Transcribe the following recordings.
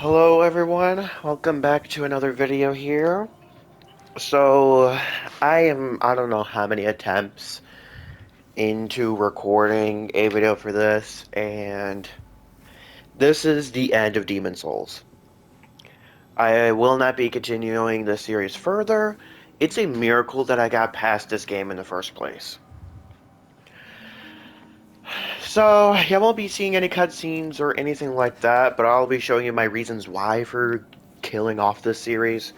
Hello everyone, welcome back to another video here. So, I don't know how many attempts into recording a video for this, and this is the end of Demon Souls. I will not be continuing this series further. It's a miracle that I got past this game in the first place. So, I won't be seeing any cutscenes or anything like that, but I'll be showing you my reasons why for killing off this series.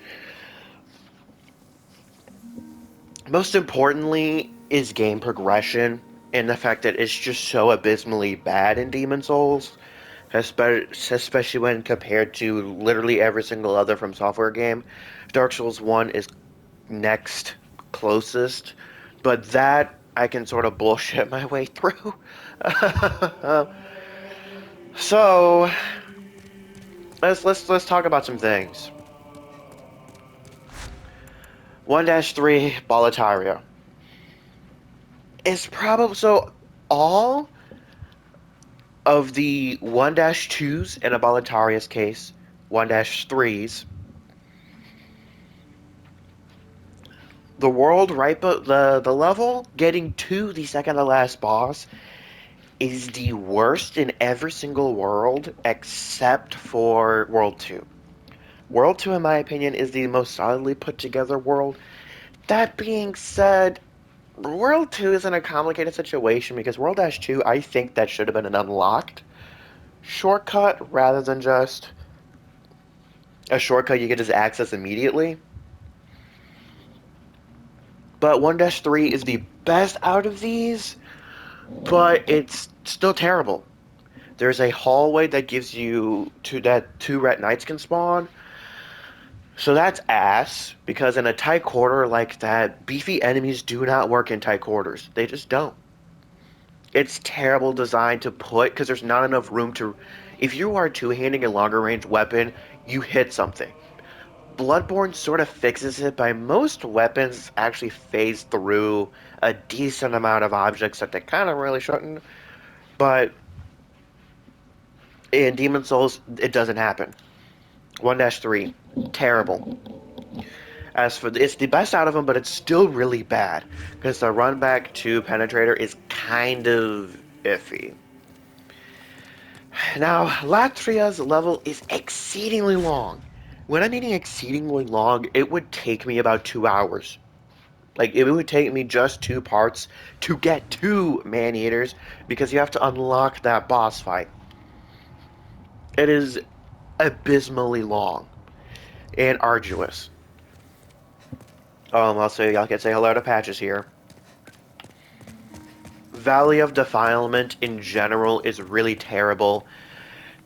Most importantly is game progression and the fact that it's just so abysmally bad in Demon Souls, especially when compared to literally every single other From Software game. Dark Souls 1 is next closest, but that I can sort of bullshit my way through. So let's talk about some things. 1-3 Boletaria is probably so all of the 1-2s in a Boletaria's case, 1-3s, the world right but the level getting to the second to last boss is the worst in every single world except for World 2. World 2 in my opinion is the most solidly put together world. That being said, World 2 is in a complicated situation because World-2 I think that should have been an unlocked shortcut rather than just a shortcut you could just access immediately. But 1-3 is the best out of these, but it's still terrible. There's a hallway that gives you that two red knights can spawn. So that's ass, because in a tight quarter like that, beefy enemies do not work in tight quarters. They just don't. It's terrible design to put, because there's not enough room to... If you are two-handing a longer range weapon, you hit something. Bloodborne sort of fixes it by most weapons actually phase through a decent amount of objects that they kind of really shouldn't. But in Demon Souls, it doesn't happen. 1-3, terrible. As for it's the best out of them, but it's still really bad because the run back to Penetrator is kind of iffy. Now, Latria's level is exceedingly long. When I'm meaning exceedingly long, it would take me about 2 hours. Like, it would take me just 2 parts to get to Man-Eaters because you have to unlock that boss fight. It is abysmally long and arduous. I can say hello to Patches here. Valley of Defilement in general is really terrible.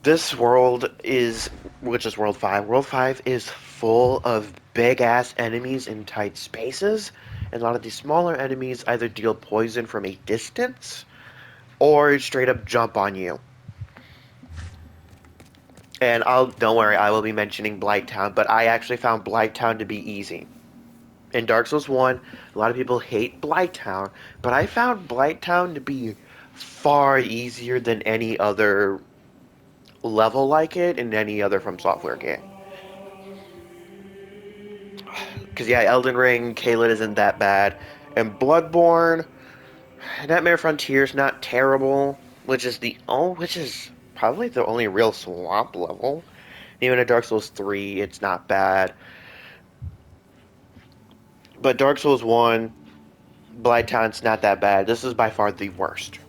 This world is, which is World 5. World 5 is full of big-ass enemies in tight spaces, and a lot of these smaller enemies either deal poison from a distance, or straight up jump on you. And don't worry, I will be mentioning Blighttown, but I actually found Blighttown to be easy. In Dark Souls 1, a lot of people hate Blighttown, but I found Blighttown to be far easier than any other level like it in any other From Software game. Because, yeah, Elden Ring, Caelid isn't that bad. And Bloodborne, Nightmare Frontier's not terrible, which is probably the only real swamp level. Even in Dark Souls 3, it's not bad. But Dark Souls 1, Blighttown's not that bad. This is by far the worst.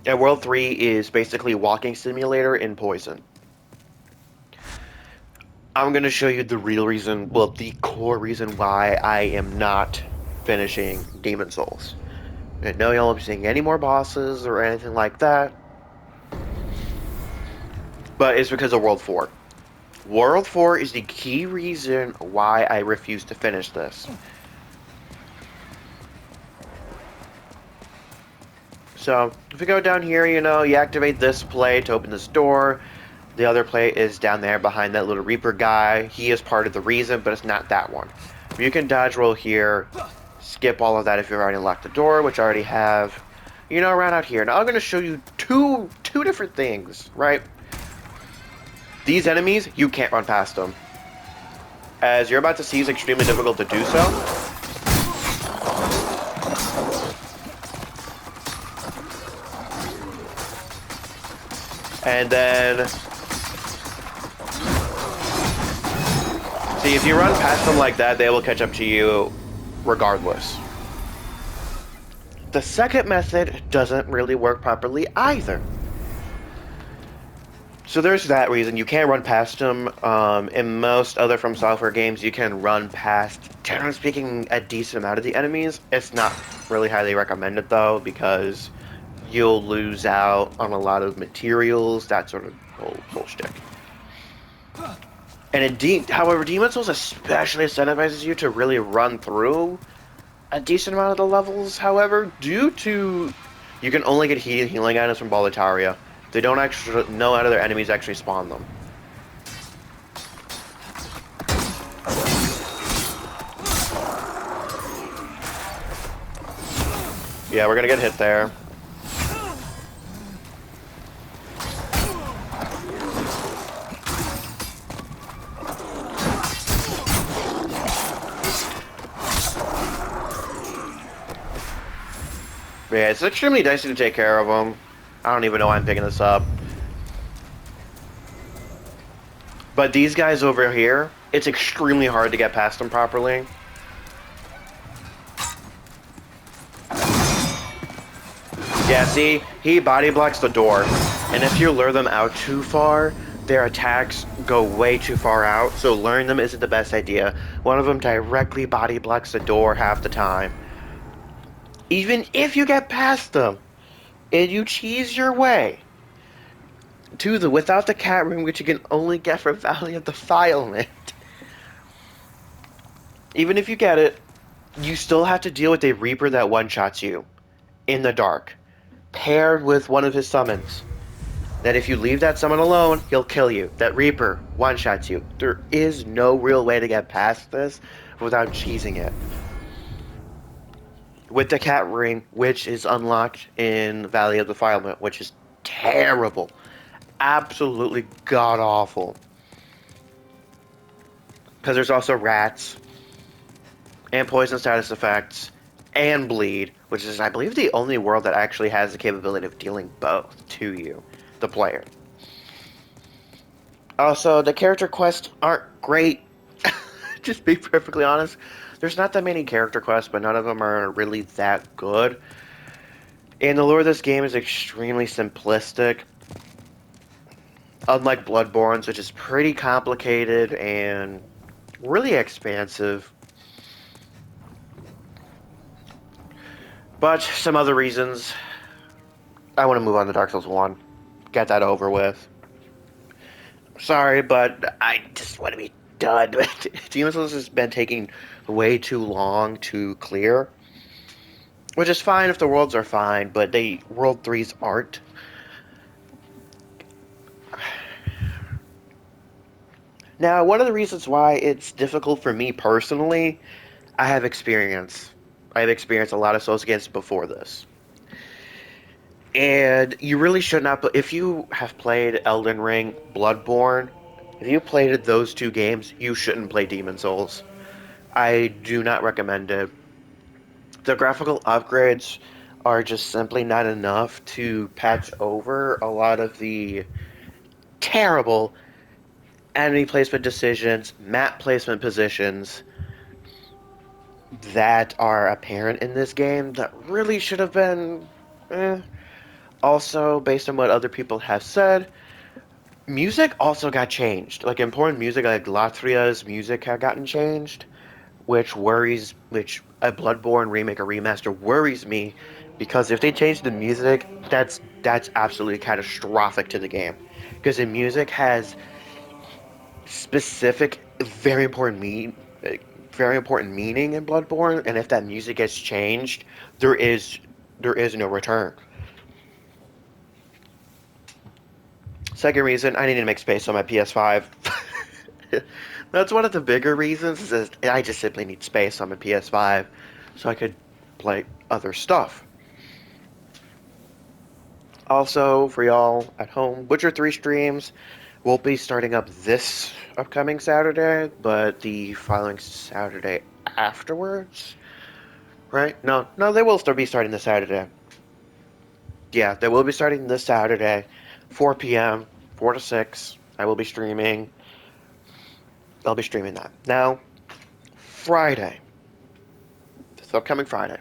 And World 3 is basically walking simulator in poison. I'm going to show you the real reason, well, the core reason why I am not finishing Demon Souls. And no, you won't be seeing any more bosses or anything like that. But it's because of World 4. World 4 is the key reason why I refuse to finish this. So, if you go down here, you activate this plate to open this door. The other plate is down there behind that little Reaper guy. He is part of the reason, but it's not that one. You can dodge roll here, skip all of that if you've already unlocked the door, which I already have. Around out here. Now I'm going to show you two different things, right? These enemies, you can't run past them. As you're about to see, it's extremely difficult to do so. And then... see, if you run past them like that, they will catch up to you regardless. The second method doesn't really work properly either. So there's that reason. You can't run past them. In most other From Software games, you can run past, generally speaking, a decent amount of the enemies. It's not really highly recommended, though, because you'll lose out on a lot of materials, that sort of whole shtick. And however, Demon's Souls especially incentivizes you to really run through a decent amount of the levels. However, due to you can only get healing items from Boletaria, they don't actually, no other enemies actually spawn them. Yeah, we're gonna get hit there. Yeah, it's extremely dicey to take care of them. I don't even know why I'm picking this up. But these guys over here, it's extremely hard to get past them properly. Yeah, see? He body blocks the door. And if you lure them out too far, their attacks go way too far out. So luring them isn't the best idea. One of them directly body blocks the door half the time. Even if you get past them, and you cheese your way to the without the cat room, which you can only get from Valley of Defilement. Even if you get it, you still have to deal with a Reaper that one-shots you in the dark, paired with one of his summons. That if you leave that summon alone, he'll kill you. That Reaper one-shots you. There is no real way to get past this without cheesing it. With the cat ring, which is unlocked in Valley of Defilement, which is terrible. Absolutely god-awful. Because there's also rats, and poison status effects, and bleed, which is, I believe, the only world that actually has the capability of dealing both to you, the player. Also, the character quests aren't great. Just be perfectly honest. There's not that many character quests, but none of them are really that good. And the lore of this game is extremely simplistic. Unlike Bloodborne's, which is pretty complicated and really expansive. But some other reasons, I want to move on to Dark Souls 1. Get that over with. Sorry, but I just want to be done. Demon's Souls has been taking way too long to clear. Which is fine if the worlds are fine, but World 3s aren't. Now, one of the reasons why it's difficult for me personally, I have experience. I have experienced a lot of Souls games before this. And you really should not, if you have played Elden Ring, Bloodborne, if you played those two games, you shouldn't play Demon's Souls. I do not recommend it. The graphical upgrades are just simply not enough to patch over a lot of the terrible enemy placement decisions, map placement positions that are apparent in this game that really should have been Also, based on what other people have said, music also got changed. Like important music, like Latria's music had gotten changed, which a Bloodborne remake or remaster worries me, because if they change the music, that's absolutely catastrophic to the game. Because the music has specific, very important meaning in Bloodborne, and if that music gets changed, there is no return. Second reason, I needed to make space on my PS5. That's one of the bigger reasons, is I just simply need space on my PS5 so I could play other stuff. Also, for y'all at home, Witcher 3 streams won't be starting up this upcoming Saturday, but the following Saturday afterwards. Right? No, they will still be starting this Saturday. Yeah, they will be starting this Saturday, 4 p.m., 4 to 6. I will be streaming. I'll be streaming that. Now, Friday, this upcoming Friday,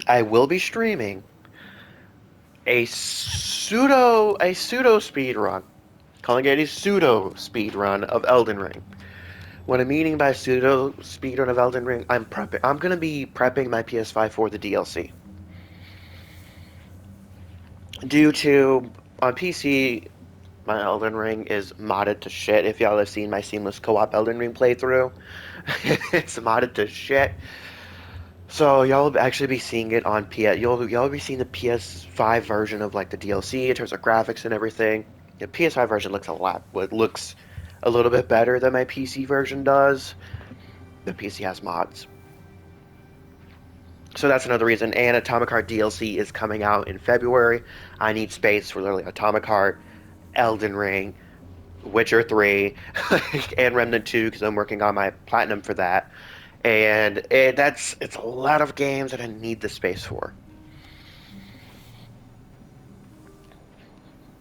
I will be streaming a pseudo speed run, calling it a pseudo speed run of Elden Ring. What I'm meaning by pseudo speedrun of Elden Ring, I'm prepping. I'm gonna be prepping my PS5 for the DLC. Due to on PC, my Elden Ring is modded to shit. If y'all have seen my seamless co-op Elden Ring playthrough, it's modded to shit. So y'all will actually be seeing it on PS. Y'all be seeing the PS5 version of like the DLC in terms of graphics and everything. The PS5 version looks looks a little bit better than my PC version does. The PC has mods. So that's another reason. And Atomic Heart DLC is coming out in February. I need space for literally Atomic Heart, Elden Ring, Witcher 3, and Remnant 2 because I'm working on my platinum for that. And it's a lot of games that I need the space for.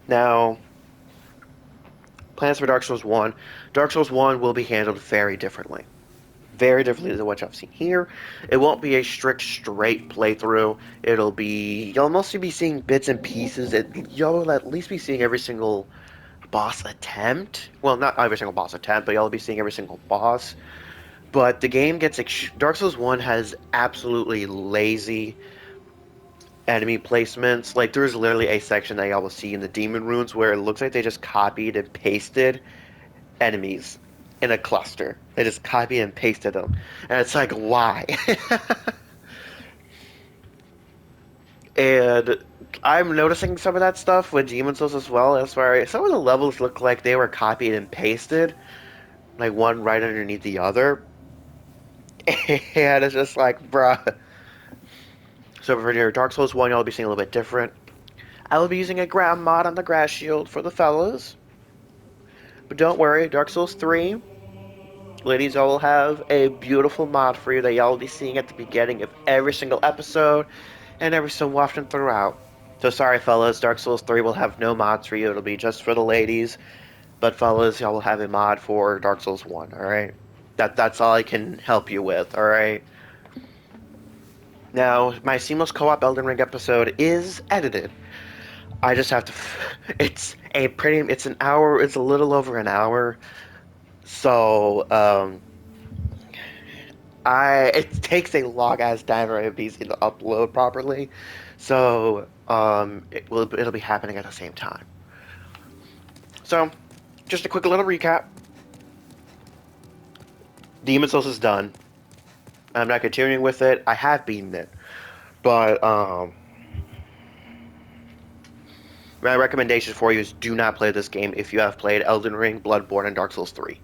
Now, plans for Dark Souls 1. Dark Souls 1 will be handled very differently. Very differently than what I've seen here. It won't be a strict, straight playthrough. You'll mostly be seeing bits and pieces. You'll at least be seeing every single boss attempt. Well, not every single boss attempt, but you'll be seeing every single boss. But the game gets... Dark Souls 1 has absolutely lazy enemy placements. Like, there's literally a section that y'all will see in the Demon Runes where it looks like they just copied and pasted enemies in a cluster. They just copied and pasted them. And it's like, why? And I'm noticing some of that stuff with Demon Souls as well. As far as some of the levels look like they were copied and pasted, like one right underneath the other. And it's just like, bruh. So for your Dark Souls 1, you'll be seeing a little bit different. I will be using a ground mod on the grass shield for the fellas. But don't worry, Dark Souls 3, ladies, I will have a beautiful mod for you that y'all will be seeing at the beginning of every single episode and every so often throughout. So sorry, fellas, Dark Souls 3 will have no mods for you. It'll be just for the ladies. But fellas, y'all will have a mod for Dark Souls 1, alright? That's all I can help you with, alright? Now, my seamless co-op Elden Ring episode is edited. I just have to... It's an hour, it's a little over an hour. So, it takes a long ass time for MPC to upload properly. So, it'll be happening at the same time. So, just a quick little recap. Demon's Souls is done. I'm not continuing with it. I have beaten it. But, my recommendation for you is do not play this game if you have played Elden Ring, Bloodborne, and Dark Souls 3.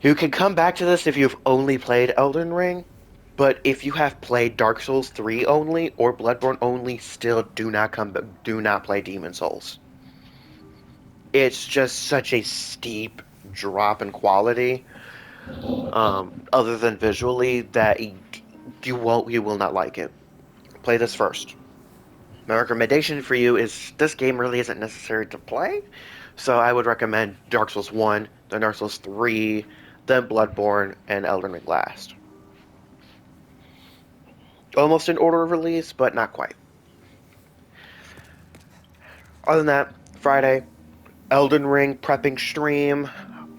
You can come back to this if you've only played Elden Ring, but if you have played Dark Souls 3 only or Bloodborne only, still do not play Demon Souls. It's just such a steep drop in quality, other than visually, that you will not like it. Play this first. My recommendation for you is this game really isn't necessary to play, so I would recommend Dark Souls 1, then Dark Souls 3, then Bloodborne, and Elden Ring last. Almost in order of release, but not quite. Other than that, Friday, Elden Ring prepping stream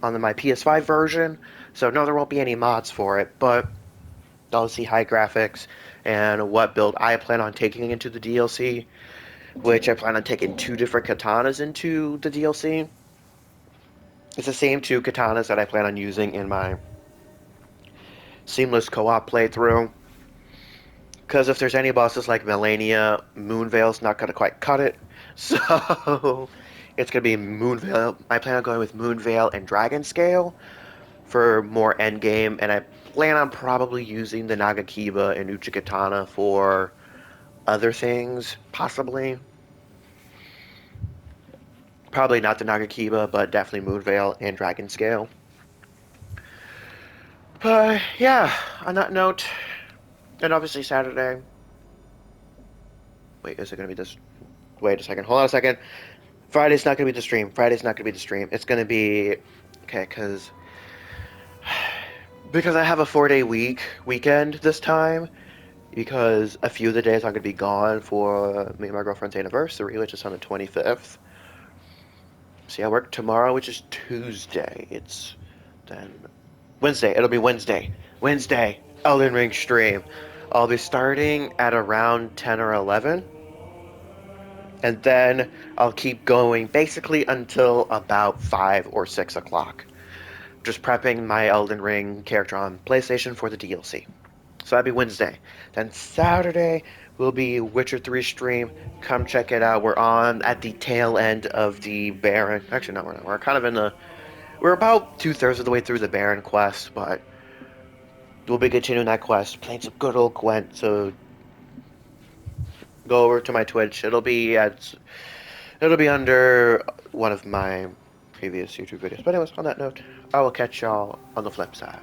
on my PS5 version, so no, there won't be any mods for it, but I'll see high graphics and what build I plan on taking into the DLC, which I plan on taking 2 different katanas into the DLC. It's the same 2 katanas that I plan on using in my seamless co-op playthrough. Because if there's any bosses like Melania, Moonveil's not going to quite cut it. So it's going to be Moonveil. I plan on going with Moonveil and Dragonscale for more endgame. And I plan on probably using the Nagakiba and Uchigatana for other things, possibly. Probably not the Nagakiba, but definitely Moonveil and Dragon Scale. But yeah, on that note, and obviously Saturday. Wait, is it gonna be this? Wait a second. Hold on a second. Friday's not gonna be the stream. Friday's not gonna be the stream. It's gonna be okay, because I have a 4-day weekend this time. Because a few of the days I'm gonna be gone for me and my girlfriend's anniversary, which is on the 25th. See, I work tomorrow, which is Tuesday. It's then Wednesday. It'll be Wednesday. Wednesday, Elden Ring stream. I'll be starting at around 10 or 11. And then I'll keep going basically until about 5 or 6 o'clock. Just prepping my Elden Ring character on PlayStation for the DLC. So that'd be Wednesday. Then Saturday will be Witcher 3 stream. Come check it out. We're on at the tail end of the Baron. Actually, no, we're not. We're kind of in the. We're about 2/3 of the way through the Baron quest, but we'll be continuing that quest, playing some good old Gwent. So go over to my Twitch. It'll be under one of my previous YouTube videos. But anyways, on that note, I will catch y'all on the flip side.